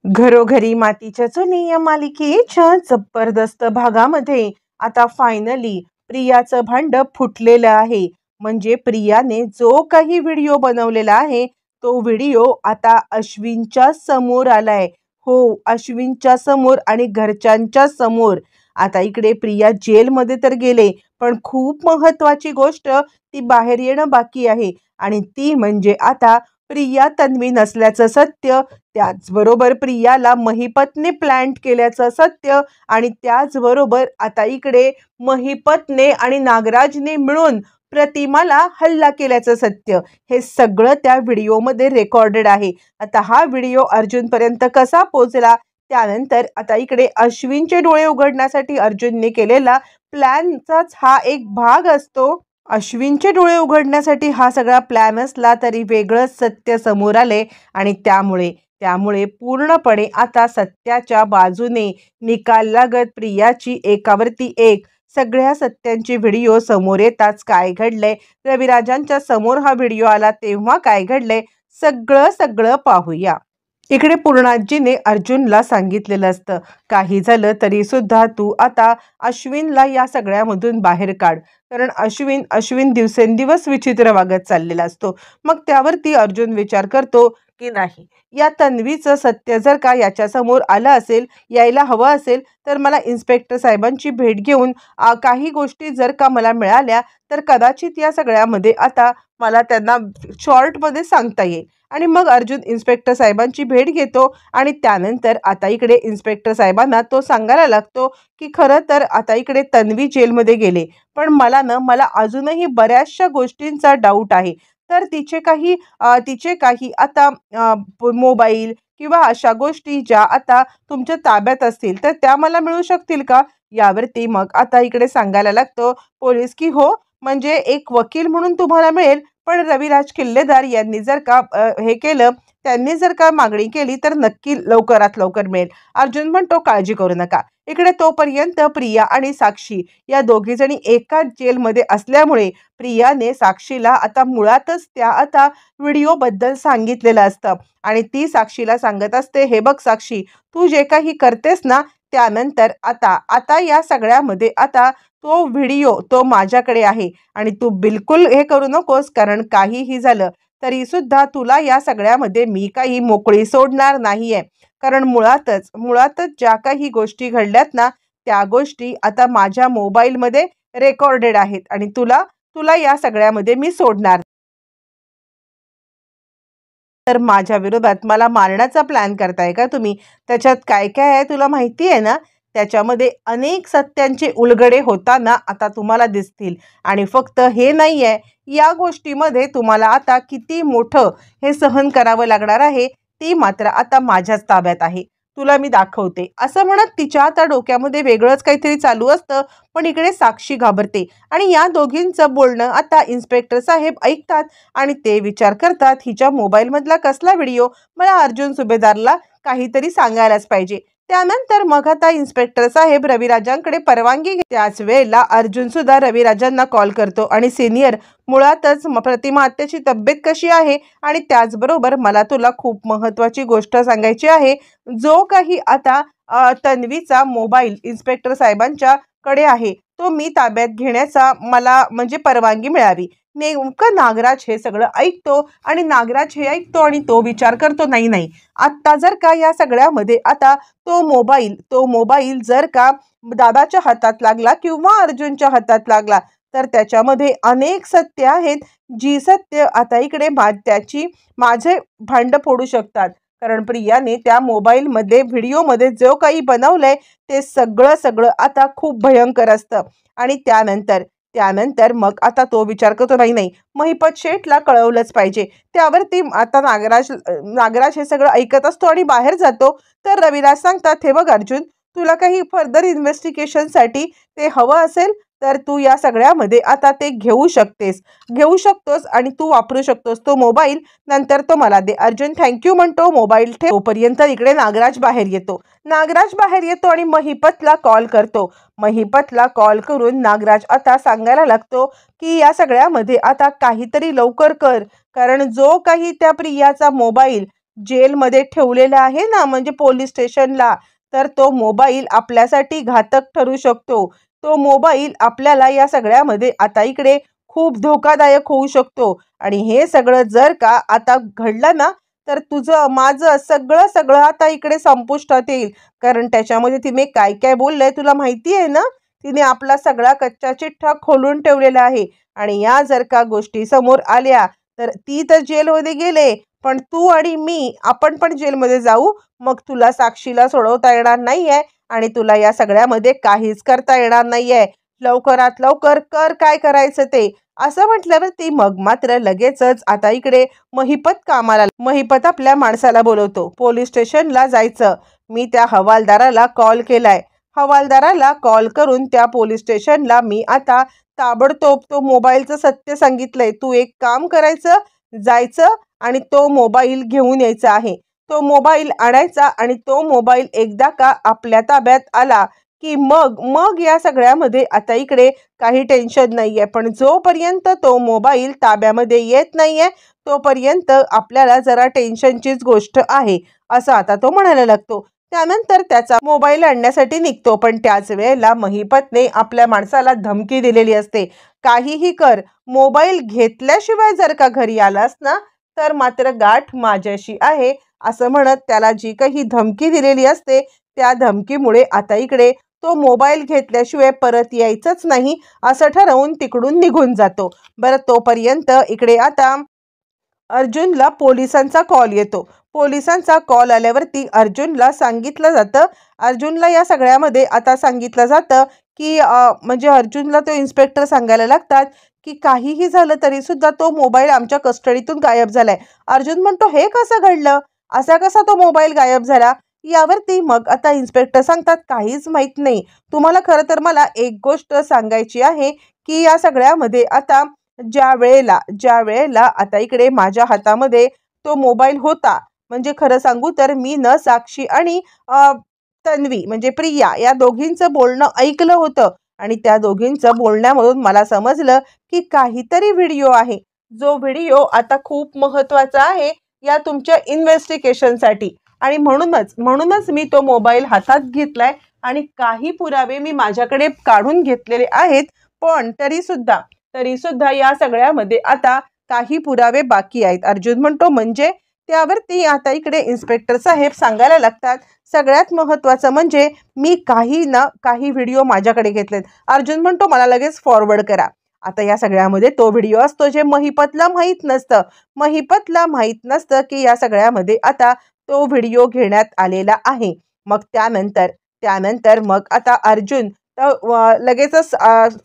घरोघरी मातीच्या चुली या मालिकेच्या जबरदस्त भागामध्ये आता फायनली प्रियाचं भांड फुटलेलं आहे. म्हणजे प्रियाने जो काही व्हिडिओ बनवलेला आहे तो व्हिडिओ आता अश्विनच्या समोर आलाय. हो, अश्विनच्या समोर आणि घरच्यांच्या समोर. आता इकडे प्रिया जेलमध्ये तर गेले, पण खूप महत्वाची गोष्ट ती बाहेर येणं बाकी आहे. आणि ती म्हणजे आता प्रिया तन्वी नसल्याचं सत्य, त्याचबरोबर प्रियाला महिपतने प्लॅन्ट केल्याचं सत्य, आणि त्याचबरोबर आता इकडे महिपतने आणि नागराजने मिळून प्रतिमाला हल्ला केल्याचं सत्य. हे सगळं त्या व्हिडिओमध्ये रेकॉर्डेड आहे. आता हा व्हिडिओ अर्जुनपर्यंत कसा पोहोचला, त्यानंतर आता इकडे अश्विनचे डोळे उघडण्यासाठी अर्जुनने केलेला प्लॅनचाच हा एक भाग असतो. अश्विनचे डोळे उघडण्यासाठी हा सगळा प्लॅन असला तरी वेगळंच सत्य समोर आले, आणि त्यामुळे पूर्णपणे आता सत्याच्या बाजूने निकाल लागत प्रियाची एकावरती एक. सगळ्या सत्यांचे व्हिडिओ समोर येताच काय घडलंय, रविराजांच्या समोर हा व्हिडिओ आला तेव्हा काय घडलंय, सगळं पाहूया. इकडे पूर्णाजीने अर्जुनला सांगितलेलं असतं, काही झालं तरी सुद्धा तू आता अश्विनला या सगळ्यामधून बाहेर काढ, कारण अश्विन दिवसेंदिवस विचित्र वागत चाललेला असतो. मग त्यावरती अर्जुन विचार करतो की नाही, या तन्वीचं सत्य जर का याच्या समोर आलं असेल, यायला हवं असेल, तर मला इन्स्पेक्टर साहेबांची भेट घेऊन काही गोष्टी जर का मला मिळाल्या तर कदाचित या सगळ्यामध्ये आता मला त्यांना शॉर्टमध्ये सांगता येईल. आणि मग अर्जुन इन्स्पेक्टर साहेबांची भेट घेतो, आणि त्यानंतर आता इकडे इन्स्पेक्टर साहेबांना तो सांगायला लागतो की खरं तर आता इकडे तन्वी जेलमध्ये गेले, पण मला अजूनही बऱ्याचशा गोष्टींचा डाऊट आहे. तर तिचे काही आता मोबाईल किंवा अशा गोष्टी ज्या आता तुमच्या ताब्यात असतील तर त्या मला मिळू शकतील का. यावरती मग आता इकडे सांगायला लागतो पोलीस की हो, म्हणजे एक वकील म्हणून तुम्हाला मिळेल, पण रविराज किल्लेदार यांनी जर का हे केलं, त्यांनी जर का मागणी केली तर नक्की लवकरात लवकर मिळेल. अर्जुन म्हणतो काळजी करू नका. इकडे तोपर्यंत प्रिया आणि साक्षी या दोघी जणी एकाच जेलमध्ये असल्यामुळे प्रियाने साक्षीला आता मुळातच त्या आता व्हिडिओ बद्दल सांगितलेलं असतं, आणि ती साक्षीला सांगत असते, हे बघ साक्षी, तू जे काही करतेस ना, त्यानंतर आता या सगळ्यामध्ये आता तो व्हिडिओ तो माझ्याकडे आहे, आणि तू बिलकुल हे करू नकोस, कारण काहीही झालं तरी सुद्धा तुला या सगळ्यामध्ये मी काही मोकळी सोडणार नाहीये. कारण मुळातच ज्या काही गोष्टी घडल्यात ना, त्या गोष्टी आता माझ्या मोबाईलमध्ये रेकॉर्डेड आहेत, आणि तुला या सगळ्यामध्ये मी सोडणार. तर माझ्या विरोधात मला मारण्याचा प्लॅन करताय का तुम्ही? त्याच्यात काय काय आहे तुला माहिती आहे ना? त्याच्यामध्ये अनेक सत्यांचे उलगडे होताना आता तुम्हाला दिसतील, आणि फक्त हे नाही आहे, या गोष्टीमध्ये तुम्हाला आता किती मोठं हे सहन करावं लागणार आहे, ती मात्र आता माझ्याच ताब्यात आहे. तुला मी दाखवते, असं म्हणत तिच्या आता डोक्यामध्ये वेगळंच काहीतरी चालू असतं. पण इकडे साक्षी घाबरते, आणि या दोघींचं बोलणं आता इन्स्पेक्टर साहेब ऐकतात, आणि ते विचार करतात हिच्या मोबाईलमधला कसला व्हिडिओ, मला अर्जुन सुभेदारला काहीतरी सांगायलाच पाहिजे. त्यानंतर मग आता इन्स्पेक्टर साहेब रविराजांकडे परवानगी घेतात. त्याच वेळेला अर्जुन सुद्धा रविराजांना कॉल करतो, आणि सिनियर, मुळातच प्रतिमा आत्याची तब्येत कशी आहे, आणि त्याचबरोबर मला तुला खूप महत्त्वाची गोष्ट सांगायची आहे. जो काही आता तन्वीचा मोबाईल इन्स्पेक्टर साहेबांच्या कडे आहे तो मी ताब्यात घेण्याचा मला म्हणजे परवानगी मिळावी. नेमकं नागराज हे सगळं ऐकतो, आणि तो विचार करतो, नाही, आत्ता जर का या सगळ्यामध्ये आता तो मोबाईल जर का दादाच्या हातात लागला किंवा अर्जुनच्या हातात लागला तर त्याच्यामध्ये अनेक सत्य आहेत, जी सत्य आता इकडे माझे भांड फोडू शकतात. कारण प्रियाने त्या मोबाईलमध्ये व्हिडिओमध्ये जो काही बनवलंय ते सगळं आता खूप भयंकर असतं. आणि त्यानंतर मग आता तो विचार करतो, नाही, महिपत शेठला कळवलंच पाहिजे. त्यावरती आता नागराज हे सगळं ऐकत असतो आणि बाहेर जातो. तर रविराज सांगतात, हे बघ अर्जुन, तुला काही फर्दर इन्व्हेस्टिगेशनसाठी ते हवं असेल तर तू या सगळ्यामध्ये आता ते घेऊ शकतोस, आणि तू वापरू शकतोस तो मोबाईल. नंतर तो मला दे. अर्जुन थँक्यू म्हणतो, मोबाईल ठेव. तोपर्यंत इकडे नागराज बाहेर येतो आणि महिपतला कॉल करून नागराज आता सांगायला लागतो की या सगळ्यामध्ये आता काहीतरी लवकर कर, कारण जो काही त्या प्रियाचा मोबाईल जेलमध्ये ठेवलेला आहे ना, म्हणजे पोलीस स्टेशनला, तर तो मोबाईल आपल्यासाठी घातक ठरू शकतो. तो मोबाईल आपल्याला या सगळ्यामध्ये आता इकडे खूप धोकादायक होऊ शकतो. आणि हे सगळं जर का आता घडलं ना, तर तुझं माझं सगळं सगळं आता इकडे संपुष्टात येईल. कारण त्याच्यामध्ये तिने काय काय बोललंय तुला माहिती आहे ना. तिने आपला सगळा कच्चा चिठ्ठा खोलून ठेवलेला आहे. आणि या जर का गोष्टी समोर आल्या तर ती तर जेलमध्ये गेले, पण तू आणि मी आपण पण जेलमध्ये जाऊ. मग तुला साक्षीला सोडवता येणार नाहीये आणि तुला या सगळ्यामध्ये काहीच करता येणार नाहीये. लवकरात लवकर कर काय करायचं ते. असं म्हटल्यावरती मग मात्र लगेचच आता इकडे महिपत कामाला. महिपत आपल्या माणसाला बोलवतो. पोलीस स्टेशनला जायचं. मी त्या हवालदाराला कॉल केलाय. हवालदाराला कॉल करून त्या पोलीस स्टेशनला मी आता ताबडतोब तो मोबाईलचं सत्य सांगितलंय. तू एक काम करायचं, जायचं आणि तो मोबाईल घेऊन यायचा आहे. तो मोबाईल आणायचा आणि तो मोबाईल एकदा का आपल्या ताब्यात आला की मग मग या सगळ्यामध्ये आता इकडे काही टेन्शन नाहीये. पण जोपर्यंत तो मोबाईल ताब्यामध्ये येत नाहीये तोपर्यंत आपल्याला जरा टेन्शनचीच गोष्ट आहे, असं आता तो म्हणायला लागतो. त्यानंतर त्याचा मोबाईल आणण्यासाठी निघतो. पण त्याच वेळेला महिपतने आपल्या माणसाला धमकी दिलेली असते. काहीही कर, मोबाईल घेतल्याशिवाय जर का घरी आलास ना तर मात्र गाठ माझ्याशी आहे, असं म्हणत त्याला जी काही धमकी दिलेली असते त्या धमकीमुळे आता इकडे तो मोबाईल घेतल्याशिवाय परत यायचंच नाही असं ठरवून तिकडून निघून जातो. बरं, तोपर्यंत इकडे आता अर्जुनला पोलिसांचा कॉल येतो. पोलिसांचा कॉल आल्यावरती अर्जुनला सांगितलं जातं, अर्जुनला या सगळ्यामध्ये आता सांगितलं जातं की म्हणजे अर्जुनला तो इन्स्पेक्टर सांगायला लागतात की काहीही झालं तरी सुद्धा तो मोबाईल आमच्या कस्टडीतून गायब झालाय. अर्जुन म्हणतो, हे कसं घडलं, असा कसा तो मोबाईल गायब झाला. यावरती मग आता इन्स्पेक्टर सांगतात, काहीच माहीत नाही. तुम्हाला खरं तर मला एक गोष्ट सांगायची आहे की या सगळ्यामध्ये आता ज्या वेळेला आता इकडे माझ्या हातामध्ये तो मोबाईल होता, म्हणजे खरं सांगू तर मी न साक्षी आणि तन्वी म्हणजे प्रिया या दोघींचं बोलणं ऐकलं होतं. आणि त्या दोघींचं बोलण्यामधून मला समजलं की काहीतरी व्हिडिओ आहे, जो व्हिडिओ आता खूप महत्त्वाचा आहे या तुमच्या इन्व्हेस्टिगेशनसाठी. आणि म्हणूनच मी तो मोबाईल हातात घेतलाय आणि काही पुरावे मी माझ्याकडे काढून घेतलेले आहेत. पण तरी सुद्धा या सगळ्यामध्ये आता काही पुरावे बाकी आहेत. अर्जुन म्हणतो, म्हणजे त्यावरती आता इकडे इन्स्पेक्टर साहेब सांगायला लागतात, सगळ्यात महत्त्वाचं म्हणजे मी काही व्हिडिओ माझ्याकडे घेतलेत. अर्जुन म्हणतो, मला लगेच फॉरवर्ड करा. आता या सगळ्यामध्ये तो व्हिडिओ असतो जे महिपतला माहीत नसतं की या सगळ्यामध्ये आता तो व्हिडिओ घेण्यात आलेला आहे. मग त्यानंतर मग आता अर्जुन लगेचच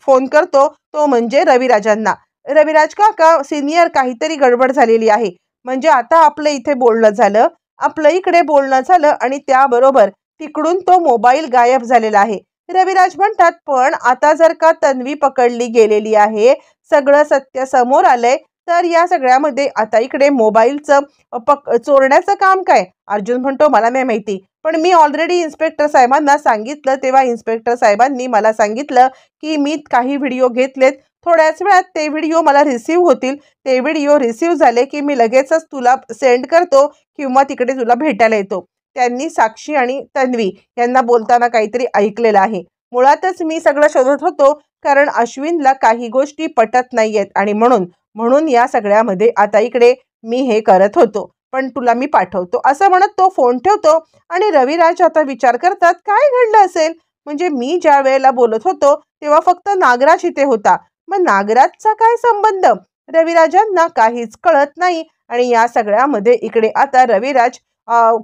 फोन करतो, तो म्हणजे रविराजांना. रविराज काका सिनियर, काहीतरी गडबड झालेली आहे. म्हणजे आता आपलं इथे बोलणं झालं, आपलं इकडे बोलणं झालं आणि त्याबरोबर तिकडून तो मोबाईल गायब झालेला आहे. रविराज म्हणतात, पण आता जर का तन्वी पकडली गेलेली आहे, सगळं सत्य समोर आलंय, तर या सगळ्यामध्ये आता इकडे मोबाईलचं चोरण्याचं काम काय. अर्जुन म्हणतो, मला नाही माहिती, पण मी ऑलरेडी इन्स्पेक्टर साहेबांना सांगितलं. तेव्हा इन्स्पेक्टर साहेबांनी मला सांगितलं की मी काही व्हिडिओ घेतलेत, थोड्याच वेळात ते व्हिडिओ मला रिसीव्ह होतील. ते व्हिडिओ रिसीव्ह झाले की मी लगेचच तुला सेंड करतो किंवा तिकडे तुला भेटायला येतो. त्यांनी साक्षी आणि तन्वी यांना बोलताना काहीतरी ऐकलेलं आहे. मुळातच मी सगळं शोधत होतो, कारण अश्विनला काही गोष्टी पटत नाहीयेत आणि म्हणून या सगळ्यामध्ये आता इकडे मी हे करत होतो. पण तुला मी पाठवतो, असं म्हणत तो फोन ठेवतो. आणि रविराज आता विचार करतात, काय घडलं असेल. म्हणजे मी ज्या वेळेला बोलत होतो तेव्हा फक्त नागराज इथे होता, मग नागराजचा काय संबंध. रविराजांना काहीच कळत नाही. आणि या सगळ्यामध्ये इकडे आता रविराज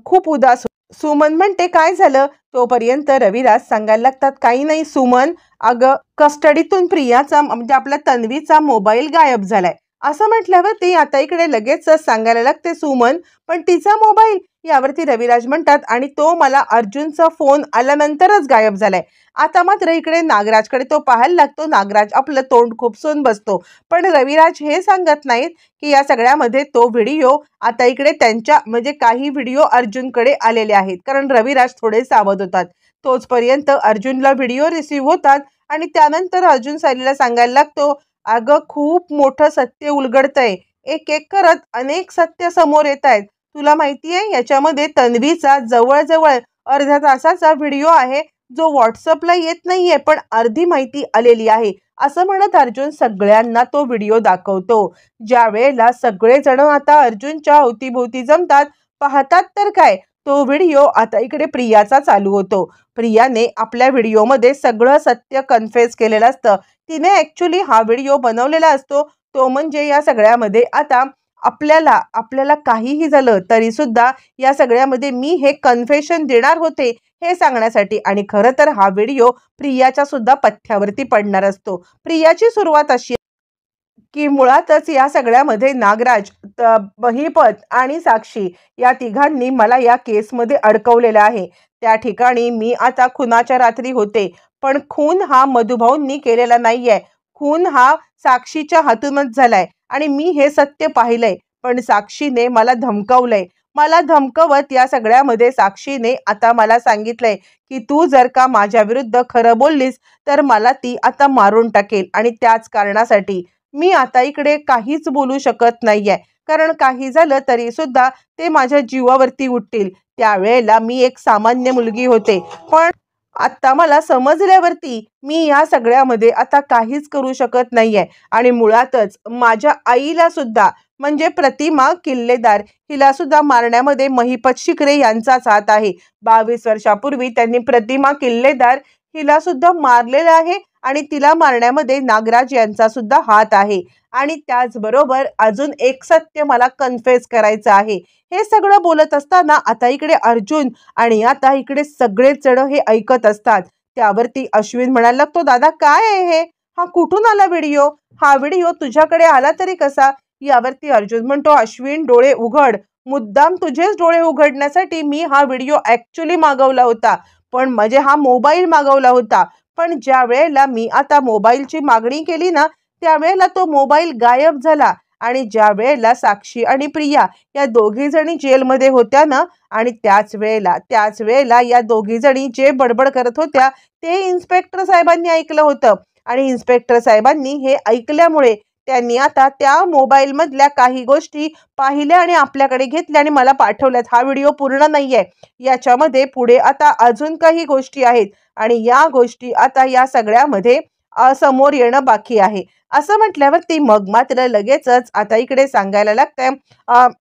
खूप उदास. सुमन म्हणते, काय झालं. तोपर्यंत रविराज सांगायला लागतात, काही नाही सुमन, अगं कस्टडीतून प्रियाचा म्हणजे आपल्या तन्वीचा मोबाईल गायब झालाय. असं म्हटल्यावर ती आता इकडे लगेच सांगायला लागते, सुमन, पण तिचा मोबाईल. यावरती रविराज म्हणतात, आणि तो मला अर्जुनचा फोन आल्यानंतरच गायब झालाय. आता मात्र इकडे नागराजकडे तो पाहायला लागतो. नागराज आपलं तोंड खुपसून बसतो. पण रविराज हे सांगत नाहीत की या सगळ्यामध्ये तो व्हिडिओ आता इकडे त्यांच्या म्हणजे काही व्हिडिओ अर्जुनकडे आलेले आहेत, कारण रविराज थोडे सावध होतात. तोचपर्यंत अर्जुनला व्हिडिओ रिसीव्ह होतात आणि त्यानंतर अर्जुन सायलीला सांगायला लागतो, अगं खूप मोठं सत्य उलगडतंय. एक एक करत अनेक सत्य समोर येत आहेत. तुला माहिती आहे याच्यामध्ये तन्वीचा जवळजवळ अर्ध्या तासाचा व्हिडिओ आहे जो व्हॉट्सअपला येत नाहीये, पण अर्धी माहिती आलेली आहे असं म्हणत अर्जुन सगळ्यांना तो व्हिडिओ दाखवतो. ज्या वेळेला सगळेजण आता अर्जुनच्या अवतीभोवती जमतात, पाहतात तर काय, तो व्हिडिओ आता इकडे प्रियाचा चालू होतो. प्रियाने आपल्या व्हिडिओमध्ये सगळं सत्य कन्फेस केलेलं असतं. तिने ॲक्च्युली हा व्हिडिओ बनवलेला असतो. तो म्हणजे या सगळ्यामध्ये आता आपल्याला काहीही झालं तरी सुद्धा या सगळ्यामध्ये मी हे कन्फेशन देणार होते हे सांगण्यासाठी. आणि खरं तर हा व्हिडिओ प्रियाच्या सुद्धा पथ्यावरती पडणार असतो. प्रियाची सुरुवात अशी की मुळातच या सगळ्यामध्ये नागराज, महिपत आणि साक्षी या तिघांनी मला या केसमध्ये अडकवलेलं आहे. त्या ठिकाणी मी आता खुनाच्या रात्री होते, पण खून हा मधुभाऊंनी केलेला नाहीये. खून हा साक्षीच्या हातूनच झालाय आणि मी हे सत्य पाहिलंय. पण साक्षीने मला धमकवलंय. मला धमकवत या सगळ्यामध्ये साक्षीने आता मला सांगितलंय की तू जर का माझ्या विरुद्ध खरं बोललीस तर मला ती आता मारून टाकेल. आणि त्याच कारणासाठी मी आता इकडे काहीच बोलू शकत नाहीये, कारण काही झालं तरी सुद्धा ते माझ्या जीवावरती उठतील. त्यावेळेला मी एक सामान्य मुलगी होते, पण आता मला समजल्यावरती मी या सगळ्यामध्ये आता काहीच करू शकत नाहीये. आणि मुळातच माझ्या आईला सुद्धा, म्हणजे प्रतिमा किल्लेदार हिला सुद्धा मारण्यामध्ये महिपत शिकरे यांचाच हात आहे. 22 वर्षापूर्वी त्यांनी प्रतिमा किल्लेदार हिला सुद्धा मारलेलं आहे आणि तिला मारण्यामध्ये नागराज यांचा सुद्धा हात आहे. आणि त्याचबरोबर अजून एक सत्य मला कन्फेस करायचं आहे. हे सगळं बोलत असताना आता इकडे अर्जुन आणि आता इकडे सगळेच जण हे ऐकत असतात. त्यावरती अश्विन म्हणायला लागतो, दादा काय आहे हे? हा कुठून आला व्हिडिओ? हा व्हिडिओ तुझ्याकडे आला तरी कसा? यावरती अर्जुन म्हणतो, अश्विन डोळे उघड. मुद्दाम तुझेच डोळे उघडण्यासाठी मी हा व्हिडिओ ॲक्च्युली मागवला होता, पण म्हणजे हा मोबाईल मागवला होता. पण ज्या वेळेला मी आता मोबाईलची मागणी केली ना, त्यावेळेला तो मोबाईल गायब झाला. आणि ज्या वेळेला साक्षी आणि प्रिया या दोघी जणी जेलमध्ये होत्या ना, आणि त्याच वेळेला या दोघी जणी जे बडबड करत होत्या ते इन्स्पेक्टर साहेबांनी ऐकलं होतं. आणि इन्स्पेक्टर साहेबांनी हे ऐकल्यामुळे त्यांनी आता त्या मोबाईल मधल्या काही गोष्टी पाहिल्या आणि आपल्याकडे घेतल्या आणि मला पाठवल्यात. हा व्हिडिओ पूर्ण नाहीये, याच्यामध्ये पुढे आता अजून काही गोष्टी आहेत आणि या गोष्टी आता या सगळ्यामध्ये समोर येणं बाकी आहे. असं म्हटल्यावरती मग मात्र लगेचच आता इकडे सांगायला लागतंय,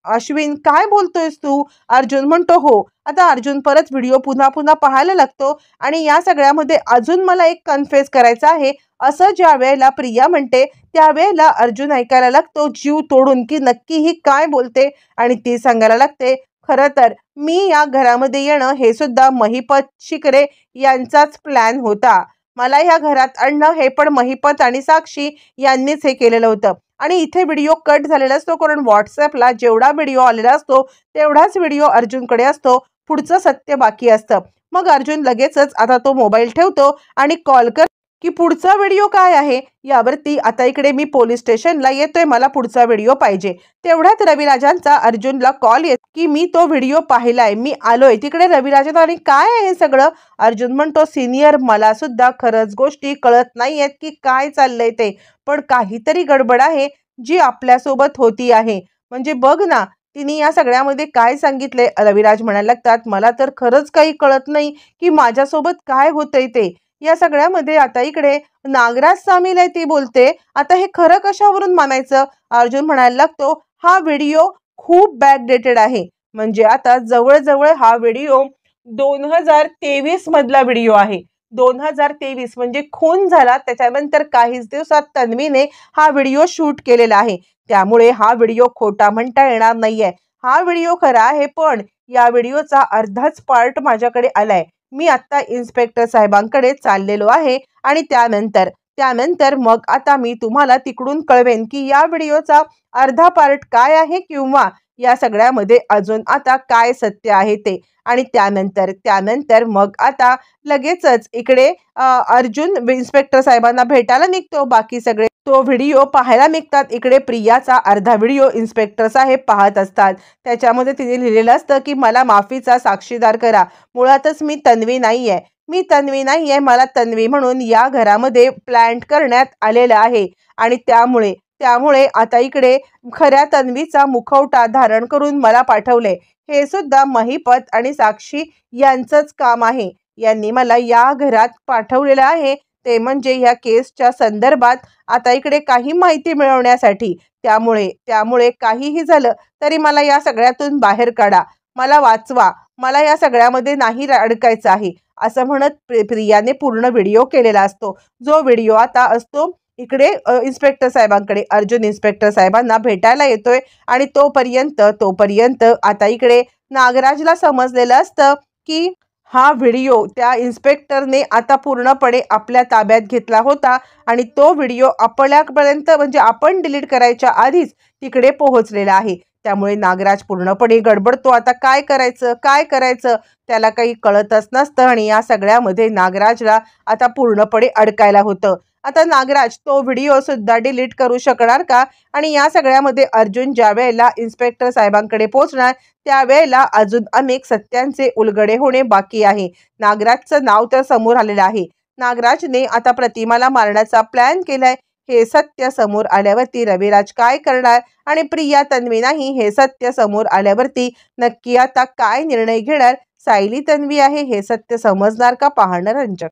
अश्विन काय बोलतोयस तू? अर्जुन म्हणतो हो. आता अर्जुन परत व्हिडिओ पुन्हा पुन्हा पाहायला लागतो आणि या सगळ्यामध्ये अजून मला एक कन्फेस करायचं आहे असं ज्या वेळेला प्रिया म्हणते त्यावेळेला अर्जुन ऐकायला लागतो जीव तोडून की नक्की ही काय बोलते. आणि ती सांगायला लागते, खरं तर मी या घरामध्ये येणं हे सुद्धा महिपत शिकरे यांचाच प्लॅन होता. मला ह्या घरात आणणं हे पण महिपत आणि साक्षी यांनीच हे केलेलं होतं. आणि इथे व्हिडिओ कट झालेला असतो, कारण व्हॉट्सअपला जेवढा व्हिडिओ आलेला असतो तेवढाच व्हिडिओ अर्जुनकडे असतो. पुढचं सत्य बाकी असतं. मग अर्जुन लगेचच आता तो मोबाईल ठेवतो आणि कॉल कर की पुढचा व्हिडिओ काय आहे. यावरती आता इकडे मी पोलीस स्टेशनला येतोय, मला पुढचा व्हिडिओ पाहिजे. तेवढ्यात रविराजांचा अर्जुनला कॉल येत की मी तो व्हिडिओ पाहिलाय, मी आलोय तिकडे. रविराजन, आणि काय आहे हे सगळं? अर्जुन म्हणतो, सिनियर मला सुद्धा खरंच गोष्टी कळत नाहीयेत की काय चाललंय ते, पण काहीतरी गडबड आहे जी आपल्यासोबत होती आहे. म्हणजे बघ ना, तिने या सगळ्यामध्ये काय सांगितलंय. रविराज म्हणायला लागतात, मला तर खरंच काही कळत नाही की माझ्यासोबत काय होतंय ते. या सगळ्यामध्ये आता इकडे नागराज सामील आहे, ती बोलते. आता हे खरं कशावरून मानायचं? अर्जुन म्हणायला लागतो, हा व्हिडिओ खूप बॅकडेटेड आहे. म्हणजे आता जवळजवळ हा व्हिडिओ 2023 मधला व्हिडिओ आहे. 2023 म्हणजे खून झाला त्याच्यानंतर काहीच दिवसात तन्वीने हा व्हिडिओ शूट केलेला आहे. त्यामुळे हा व्हिडिओ खोटा म्हणता येणार नाहीये. हा व्हिडिओ खरा आहे, पण या व्हिडिओचा अर्धाच पार्ट माझ्याकडे आलाय. मी आता इन्स्पेक्टर साहेबांकडे चाललेलो आहे आणि त्यानंतर मग आता मी तुम्हाला तिकडून कळवेन की या व्हिडिओचा अर्धा पार्ट काय आहे किंवा या सगळ्यामध्ये अजून आता काय सत्य आहे ते. आणि त्यानंतर मग आता लगेचच इकडे अर्जुन इन्स्पेक्टर साहेबांना भेटायला निघतो. बाकी सगळे तो व्हिडिओ पाहायला निघतात. इकडे प्रियाचा अर्धा व्हिडिओ इन्स्पेक्टर साहेब पाहत असतात. त्याच्यामध्ये तिने लिहिलेलं असतं की मला माफीचा साक्षीदार करा. मुळातच मी तन्वी नाहीये, मला तन्वी म्हणून या घरामध्ये प्लॅन्ट करण्यात आलेलं आहे आणि त्यामुळे त्यामुळे आता इकडे खऱ्या तन्वीचा मुखवटा धारण करून मला पाठवले। हे सुद्धा महिपत आणि साक्षी यांचंच काम आहे। यांनी मला या घरात पाठवलेलं आहे ते म्हणजे या केसच्या संदर्भात आता इकडे काही माहिती मिळवण्यासाठी। त्यामुळे काहीही झालं तरी मला या सगळ्यातून बाहेर काढा, मला वाचवा, मला या सगळ्यामध्ये नाही अडकायचं आहे, असं म्हणत प्रियाने पूर्ण व्हिडिओ केलेला असतो। जो व्हिडिओ आता असतो इकडे इन्स्पेक्टर साहेबांकडे, अर्जुन इन्स्पेक्टर साहेबांना भेटायला येतोय आणि तोपर्यंत आता इकडे नागराजला समजलेलं असतं की हा व्हिडिओ त्या इन्स्पेक्टरने आता पूर्णपणे आपल्या ताब्यात घेतला होता आणि तो व्हिडिओ आपल्यापर्यंत म्हणजे आपण डिलीट करायच्या आधीच तिकडे पोहोचलेला आहे। त्यामुळे नागराज पूर्णपणे गडबडतो। आता काय करायचं त्याला काही कळतच नसतं आणि या सगळ्यामध्ये नागराजला आता पूर्णपणे अडकायला होतं। आता नागराज तो व्हिडिओ सुद्धा डिलीट करू शकणार का? आणि या सगळ्यामध्ये अर्जुन ज्या वेळेला इन्स्पेक्टर साहेबांकडे पोहोचणार त्यावेळेला अजून अनेक सत्यांचे उलगडे होणे बाकी आहे। नागराजचं नाव तर समोर आलेलं आहे। नागराजने आता प्रतिमाला मारण्याचा प्लॅन केलाय। हे सत्य समोर आल्यावरती रविराज काय करणार आणि प्रिया तन्वी नाही हे सत्य समोर आल्यावरती नक्की आता काय निर्णय घेणार सायली तन्वी आहे हे सत्य समजणार का? पाहणं रंजक।